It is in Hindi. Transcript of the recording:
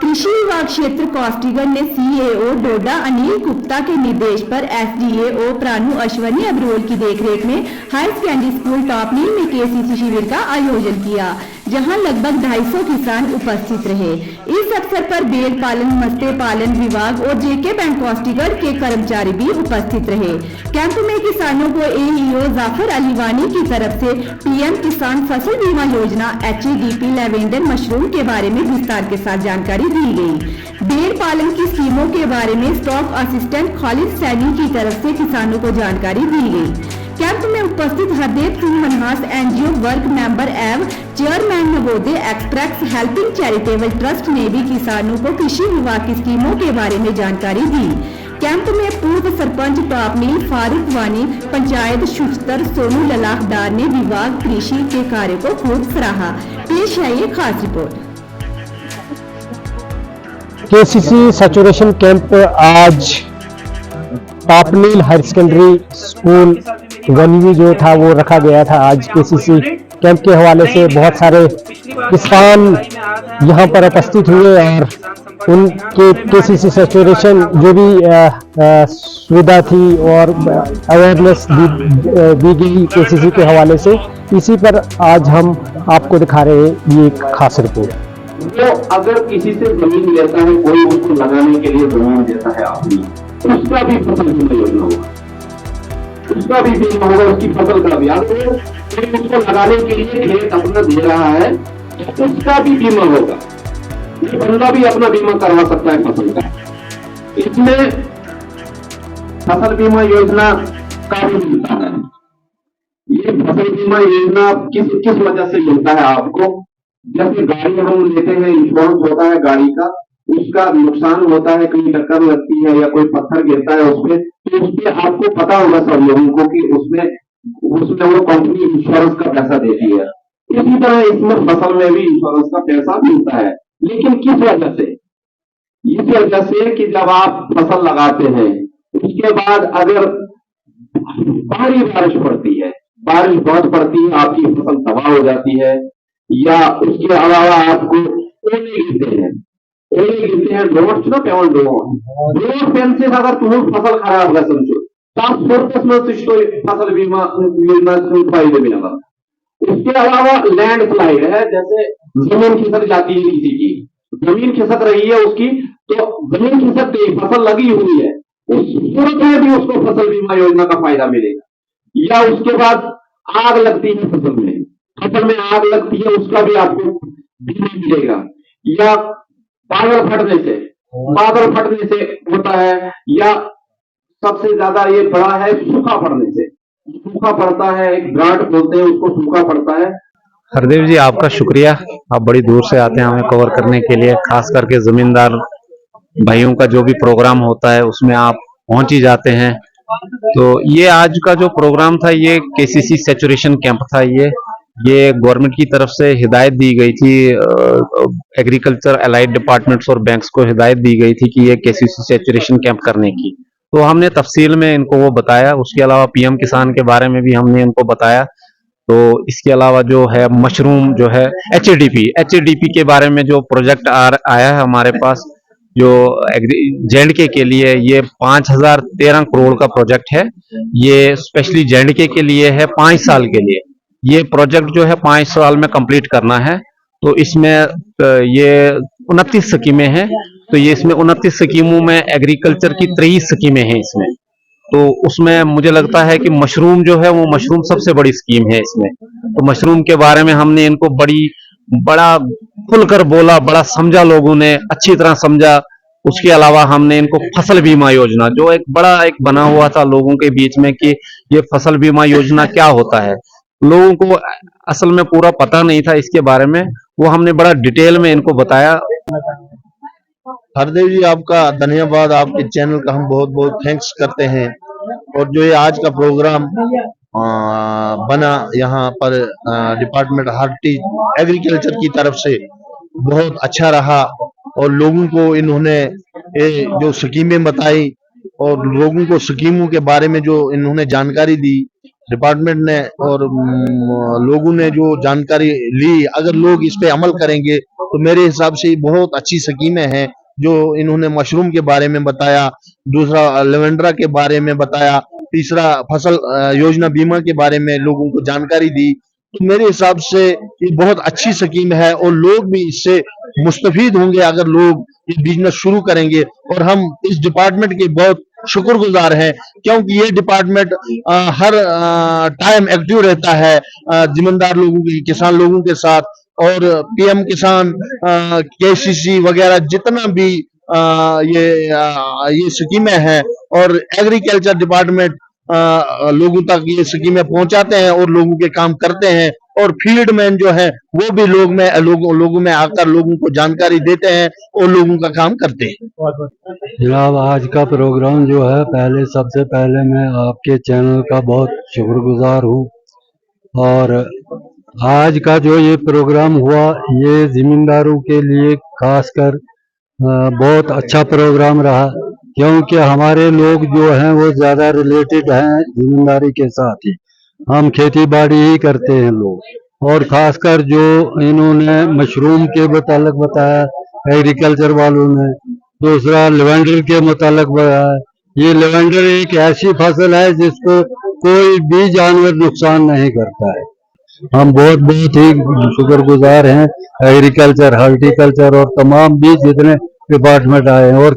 कृषि विभाग क्षेत्र कोस्टीगढ़ ने सीएओ डोडा अनिल गुप्ता के निर्देश पर एसडीएओ प्राणु अश्वनी अब्रोल की देखरेख में हायर सेकेंडरी स्कूल टॉपनील में केसीसी शिविर का आयोजन किया, जहां लगभग 250 किसान उपस्थित रहे। इस अवसर पर बेल पालन, मत्स्य पालन विभाग और जेके बैंक कोस्टीगढ़ के कर्मचारी भी उपस्थित रहे। कैंप में किसानों को एईओ जाफर अली वानी की तरफ से पीएम किसान फसल बीमा योजना एचईडीपी लेवेंडर मशरूम के बारे में विस्तार के साथ जानकारी दी गई। भेड़ पालन की स्कीमों के बारे में स्टॉक असिस्टेंट खालिद सैनी की तरफ से किसानों को जानकारी दी गई। कैंप में उपस्थित Hardev Singh Manhas NGO work member एवं chairman Navodaya express helping charitable trust ने भी किसानों को कृषि विभाग की स्कीमों के बारे में जानकारी दी। कैंप में पूर्व सरपंच टॉपनील फारूक वानी, पंचायत शुस्तर सोनू ललाखदार ने विभाग कृषि के कार्य को खूब सराहा। पेश है ये खास रिपोर्ट। केसीसी सैचुरेशन कैंप आज टॉपनील हायर सेकेंडरी स्कूल गनीवी जो था वो रखा गया था। आज केसीसी कैंप के हवाले से बहुत सारे किसान यहाँ पर उपस्थित हुए और उनके केसीसी सैचुरेशन जो भी सुविधा थी और अवेयरनेस दी गई केसीसी के हवाले से, इसी पर आज हम आपको दिखा रहे हैं ये एक खास रिपोर्ट। तो अगर किसी से जमीन लेता है, कोई उसको लगाने के लिए जमीन देता है अपनी, उसका भी फसल बीमा योजना होगा, उसका भी बीमा होगा, उसकी फसल का भी। अगर उसको लगाने के लिए खेत अपना दे रहा है तो उसका भी बीमा होगा, बंदा भी अपना बीमा करवा सकता है फसल का। इसमें फसल बीमा योजना का भी मिलता है। ये फसल बीमा योजना किस वजह से मिलता है आपको? जैसे गाड़ी हम लेते हैं, इंश्योरेंस होता है गाड़ी का, उसका नुकसान होता है, कहीं टक्कर लगती है या कोई पत्थर गिरता है उसपे, तो उसपे आपको पता होगा सब लोगों को कि उसमें वो कंपनी इंश्योरेंस का पैसा देती है। इसी तरह इसमें फसल में भी इंश्योरेंस का पैसा मिलता है। लेकिन किस वजह से? इस वजह से कि जब आप फसल लगाते हैं उसके बाद अगर भारी बारिश पड़ती है, बारिश बहुत पड़ती है, आपकी फसल तबाह हो जाती है, या उसके अलावा आपको ओले गिरते हैं, ड्रोट पेन से अगर तुम्हें फसल खराब है समझो, फसल बीमा योजना फायदे मिलेगा। उसके अलावा लैंड स्लाइड है, जैसे जमीन खिसक जाती है, किसी की जमीन खिसक रही है उसकी, तो जमीन खिसक गई, फसल लगी हुई है, उस सूरत में भी उसको फसल बीमा योजना का फायदा मिलेगा। या उसके बाद आग लगती है फसल में आग लगती है, उसका भी आपको बीमा मिलेगा। या बादल फटने से होता है, या सबसे ज्यादा ये बड़ा है सूखा पड़ता है, एक ग्रांट बोलते हैं उसको, सूखा पड़ता है। हरदेव जी, आपका शुक्रिया। आप बड़ी दूर से आते हैं हमें कवर करने के लिए, खास करके जमींदार भाइयों का जो भी प्रोग्राम होता है उसमें आप पहुंच ही जाते हैं। तो ये आज का जो प्रोग्राम था ये केसीसी सैचुरेशन कैंप था। ये गवर्नमेंट की तरफ से हिदायत दी गई थी, एग्रीकल्चर अलाइड डिपार्टमेंट्स और बैंक्स को हिदायत दी गई थी कि ये केसीसी सैचुरेशन कैंप करने की। तो हमने तफसील में इनको वो बताया। उसके अलावा पीएम किसान के बारे में भी हमने इनको बताया। तो इसके अलावा जो है मशरूम जो है एचएडीपी के बारे में जो प्रोजेक्ट आया है हमारे पास, जो जेएंडके के लिए, ये 5013 करोड़ का प्रोजेक्ट है। ये स्पेशली जेएंडके के लिए है, 5 साल के लिए। ये प्रोजेक्ट जो है 5 साल में कंप्लीट करना है। तो इसमें ये 29 स्कीमें हैं। तो ये इसमें 29 स्कीमों में एग्रीकल्चर की 23 स्कीमें हैं इसमें। तो उसमें मुझे लगता है कि मशरूम जो है वो मशरूम सबसे बड़ी स्कीम है इसमें। तो मशरूम के बारे में हमने इनको बड़ा खुलकर बोला, बड़ा समझा, लोगों ने अच्छी तरह समझा। उसके अलावा हमने इनको फसल बीमा योजना, जो एक बना हुआ था लोगों के बीच में कि ये फसल बीमा योजना क्या होता है, लोगों को असल में पूरा पता नहीं था इसके बारे में, वो हमने बड़ा डिटेल में इनको बताया। हरदेव जी, आपका धन्यवाद। आपके चैनल का हम बहुत बहुत थैंक्स करते हैं। और जो ये आज का प्रोग्राम बना यहाँ पर डिपार्टमेंट हार्टी एग्रीकल्चर की तरफ से, बहुत अच्छा रहा। और लोगों को इन्होंने जो स्कीमें बताई और लोगों को स्कीमों के बारे में जो इन्होंने जानकारी दी, डिपार्टमेंट ने और लोगों ने जो जानकारी ली, अगर लोग इस पे अमल करेंगे तो मेरे हिसाब से बहुत अच्छी स्कीमें हैं। जो इन्होंने मशरूम के बारे में बताया, दूसरा लेवेंड्रा के बारे में बताया, तीसरा फसल योजना बीमा के बारे में लोगों को जानकारी दी, तो मेरे हिसाब से ये बहुत अच्छी स्कीम है और लोग भी इससे मुस्तफीद होंगे अगर लोग ये बिजनेस शुरू करेंगे। और हम इस डिपार्टमेंट के बहुत शुक्रगुजार हैं, क्योंकि ये डिपार्टमेंट हर टाइम एक्टिव रहता है जिम्मेदार लोगों के, किसान लोगों के साथ। और पीएम किसान, केसीसी वगैरह जितना भी ये स्कीमें हैं, और एग्रीकल्चर डिपार्टमेंट लोगों तक ये स्कीमें पहुंचाते हैं और लोगों के काम करते हैं। और फील्ड मैन जो है वो भी लोगों में आकर लोगों को जानकारी देते हैं और लोगों का काम करते हैं। जनाब, आज का प्रोग्राम जो है, सबसे पहले मैं आपके चैनल का बहुत शुक्रगुजार हूँ। और आज का जो ये प्रोग्राम हुआ, ये जिम्मेदारों के लिए खासकर बहुत अच्छा प्रोग्राम रहा, क्योंकि हमारे लोग जो हैं वो ज़्यादा रिलेटेड हैं जिम्मेदारी के साथ ही। हम खेती बाड़ी ही करते हैं लोग। और ख़ासकर जो इन्होंने मशरूम के मुतालिक बताया एग्रीकल्चर वालों ने, दूसरा लेवेंडर के मुतालिक बताया। ये लेवेंडर एक ऐसी फसल है जिसको कोई भी जानवर नुकसान नहीं करता है। हम बहुत बहुत ही शुक्रगुजार हैं एग्रीकल्चर, हॉर्टिकल्चर और तमाम भी जितने डिपार्टमेंट आए हैं। और